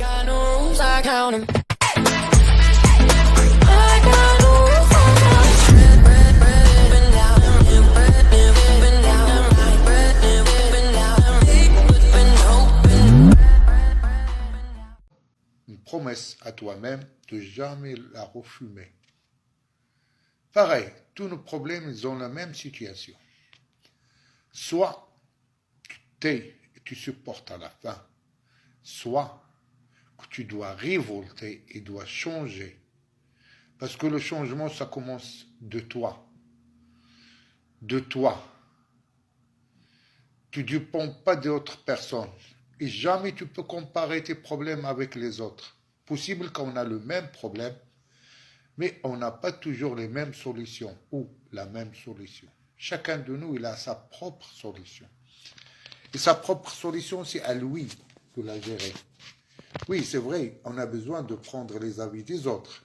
got no rules, I count 'em. Une promesse à toi-même de jamais la refumer. Pareil, tous nos problèmes, ils ont la même situation. Soit tu t'es et tu supportes à la fin, soit que tu dois révolter et dois changer. Parce que le changement, ça commence de toi. De toi. Tu ne dépends pas d'autres personnes. Et jamais tu peux comparer tes problèmes avec les autres. Possible qu'on a le même problème, mais on n'a pas toujours les mêmes solutions ou la même solution. Chacun de nous, il a sa propre solution. Et sa propre solution, c'est à lui de la gérer. Oui, c'est vrai, on a besoin de prendre les avis des autres,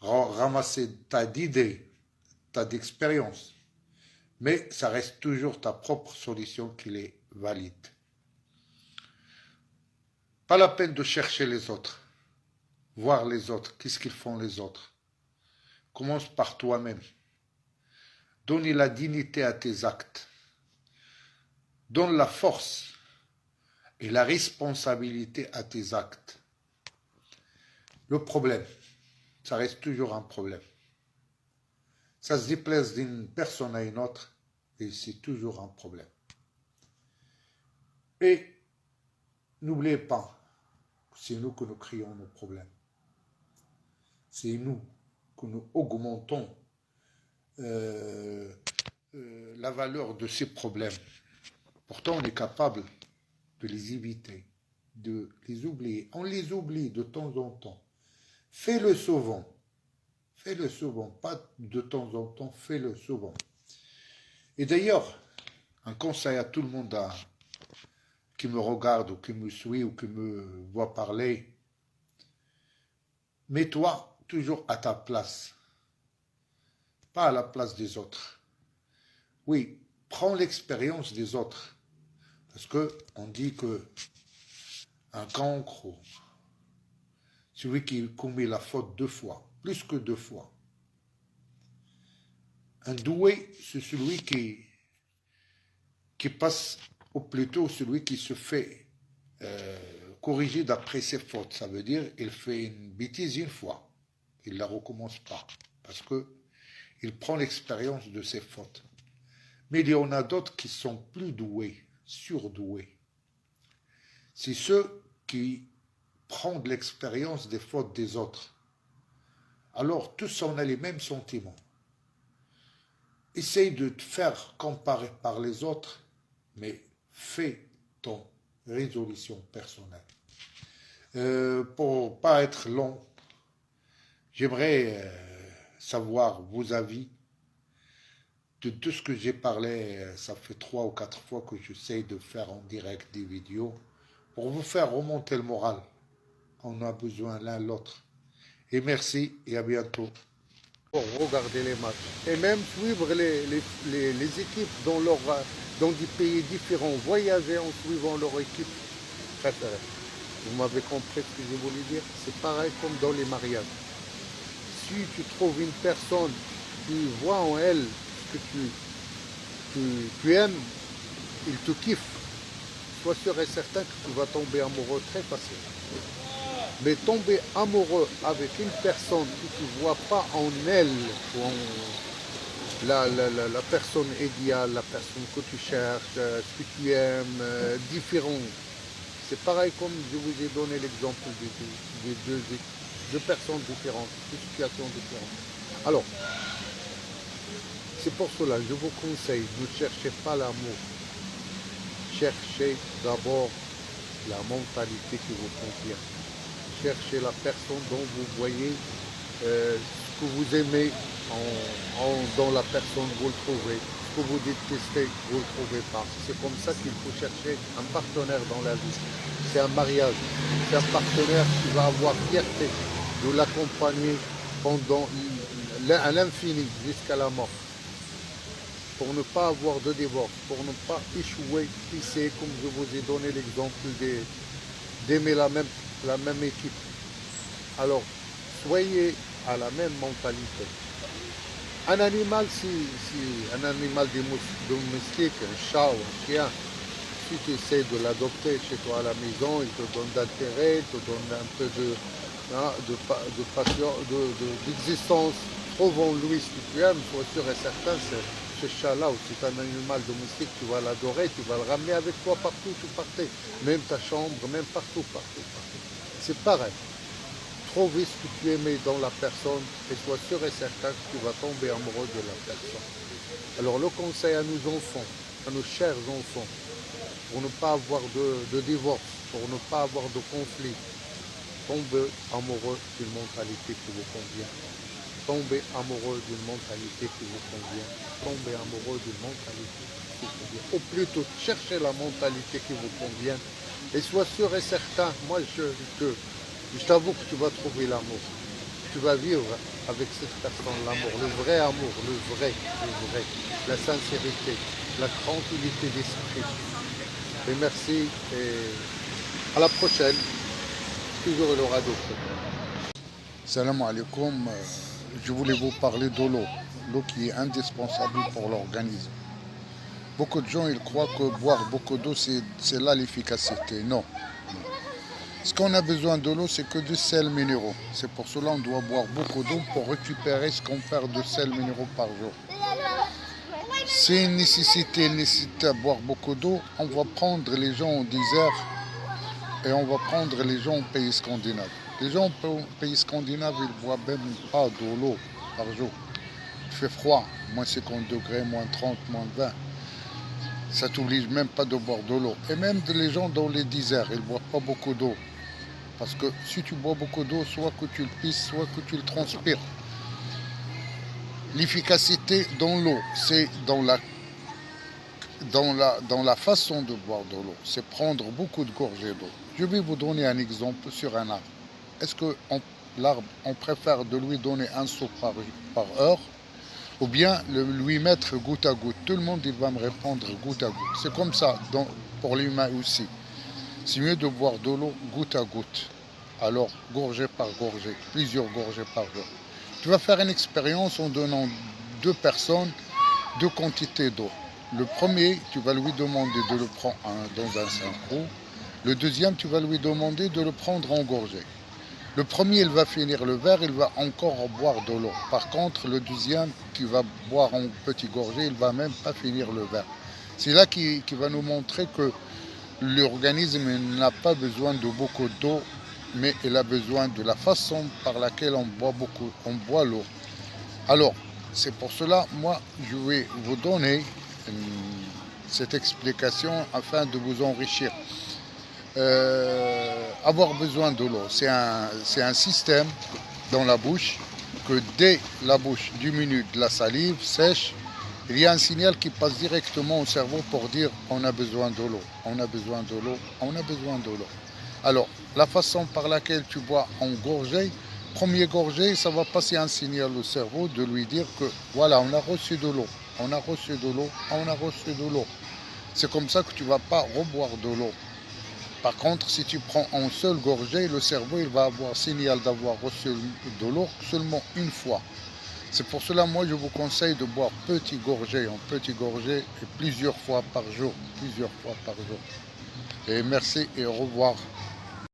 ramasser tas d'idées, tas d'expériences, mais ça reste toujours ta propre solution qui est valide. Pas la peine de chercher les autres, voir les autres, qu'est-ce qu'ils font les autres. Commence par toi-même. Donne la dignité à tes actes. Donne la force et la responsabilité à tes actes. Le problème, ça reste toujours un problème. Ça se déplace d'une personne à une autre et c'est toujours un problème. Et n'oubliez pas, c'est nous que nous créons nos problèmes. C'est nous que nous augmentons la valeur de ces problèmes. Pourtant, on est capable de les éviter, de les oublier. On les oublie de temps en temps. Fais-le souvent. Fais-le souvent. Pas de temps en temps, fais-le souvent. Et d'ailleurs, un conseil à tout le monde qui me regarde ou qui me suit ou qui me voit parler, mets-toi toujours à ta place, pas à la place des autres. Oui, prends l'expérience des autres, parce qu'on dit que un cancre, celui qui commet la faute 2 fois, plus que 2 fois. Un doué, c'est celui qui passe, ou plutôt celui qui se fait corriger d'après ses fautes. Ça veut dire qu'il fait une bêtise une fois, il ne la recommence pas, parce qu'il prend l'expérience de ses fautes. Mais il y en a d'autres qui sont plus doués, surdoués. C'est ceux qui prennent l'expérience des fautes des autres. Alors tous on a les mêmes sentiments. Essaye de te faire comparer par les autres, mais fais ton résolution personnelle. Pour ne pas être long, j'aimerais savoir vos avis de tout ce que j'ai parlé. Ça fait 3 ou 4 fois que j'essaye de faire en direct des vidéos pour vous faire remonter le moral. On a besoin l'un l'autre. Et merci et à bientôt. Pour regarder les matchs et même suivre les équipes dans des pays différents, voyager en suivant leur équipe préférée. Vous m'avez compris ce que je voulais dire? C'est pareil comme dans les mariages. Si tu trouves une personne qui voit en elle ce que tu aimes, il te kiffe, sois sûr et certain que tu vas tomber amoureux très facilement. Mais tomber amoureux avec une personne que tu ne vois pas en elle, la personne idéale, la personne que tu cherches, ce que tu aimes, différent. C'est pareil comme je vous ai donné l'exemple de deux personnes différentes, deux situations différentes. Alors, c'est pour cela, je vous conseille, ne cherchez pas l'amour. Cherchez d'abord la mentalité qui vous convient. Cherchez la personne dont vous voyez ce que vous aimez dans la personne, vous le trouvez. Ce que vous détestez, vous ne le trouvez pas. C'est comme ça qu'il faut chercher un partenaire dans la vie. C'est un mariage. C'est un partenaire qui va avoir fierté de l'accompagner pendant à l'infini, jusqu'à la mort. Pour ne pas avoir de divorce, pour ne pas échouer, pisser, comme je vous ai donné l'exemple d'aimer la même la même équipe. Alors, soyez à la même mentalité. Un animal, si un animal domestique, un chat ou un chien, si tu essaies de l'adopter chez toi à la maison, il te donne d'intérêt, il te donne un peu d'existence, trouve en lui ce que tu aimes, il faut être sûr et certain, ce chat-là, ou si c'est un animal domestique, tu vas l'adorer, tu vas le ramener avec toi partout où tu partais, même ta chambre, même partout. C'est pareil. Trouver ce que tu aimais dans la personne et sois sûr et certain que tu vas tomber amoureux de la personne. Alors le conseil à nos enfants, à nos chers enfants, pour ne pas avoir de divorce, pour ne pas avoir de conflit, tombez amoureux d'une mentalité qui vous convient. Tombez amoureux d'une mentalité qui vous convient. Tombez amoureux d'une mentalité qui vous convient. Ou plutôt, cherchez la mentalité qui vous convient. Et sois sûr et certain, moi je t'avoue que tu vas trouver l'amour. Tu vas vivre avec cette personne l'amour, le vrai amour, le vrai, la sincérité, la tranquillité d'esprit. Et merci et à la prochaine. Toujours il y aura d'autres. Salam alaikum. Je voulais vous parler de l'eau. L'eau qui est indispensable pour l'organisme. Beaucoup de gens ils croient que boire beaucoup d'eau, c'est là l'efficacité. Non. Ce qu'on a besoin de l'eau, c'est que de sels minéraux. C'est pour cela qu'on doit boire beaucoup d'eau pour récupérer ce qu'on perd de sels minéraux par jour. C'est une nécessité à boire beaucoup d'eau. On va prendre les gens au désert et on va prendre les gens au pays scandinave. Les gens au pays scandinave, ils ne boivent même pas de l'eau par jour. Il fait froid, moins 50 degrés, moins 30, moins 20. Ça t'oblige même pas de boire de l'eau. Et même les gens dans les déserts, ils ne boivent pas beaucoup d'eau. Parce que si tu bois beaucoup d'eau, soit que tu le pisses, soit que tu le transpires. L'efficacité dans l'eau, c'est dans la façon de boire de l'eau. C'est prendre beaucoup de gorgées d'eau. Je vais vous donner un exemple sur un arbre. Est-ce que l'arbre, on préfère de lui donner un seau par heure ou bien lui mettre goutte à goutte? Tout le monde il va me répondre goutte à goutte. C'est comme ça pour l'humain aussi. C'est mieux de boire de l'eau goutte à goutte. Alors, gorgée par gorgée, plusieurs gorgées par jour. Tu vas faire une expérience en donnant deux personnes deux quantités d'eau. Le premier, tu vas lui demander de le prendre dans un synchro. Le deuxième, tu vas lui demander de le prendre en gorgée. Le premier, il va finir le verre, il va encore boire de l'eau. Par contre, le deuxième, qui va boire en petit gorgée, il ne va même pas finir le verre. C'est là qui va nous montrer que l'organisme n'a pas besoin de beaucoup d'eau, mais il a besoin de la façon par laquelle on boit l'eau. Alors, c'est pour cela, moi, je vais vous donner cette explication afin de vous enrichir. Avoir besoin de l'eau, c'est un système dans la bouche que dès la bouche diminue de la salive sèche, il y a un signal qui passe directement au cerveau pour dire on a besoin de l'eau, on a besoin de l'eau, on a besoin de l'eau. Alors, la façon par laquelle tu bois en gorgée, premier gorgée, ça va passer un signal au cerveau de lui dire que voilà, on a reçu de l'eau, on a reçu de l'eau, on a reçu de l'eau. C'est comme ça que tu ne vas pas reboire de l'eau. Par contre, si tu prends en seule gorgée, le cerveau il va avoir signal d'avoir reçu de l'eau seulement une fois. C'est pour cela, moi, je vous conseille de boire petit gorgée, en petit gorgée, et plusieurs fois par jour. Et merci et au revoir.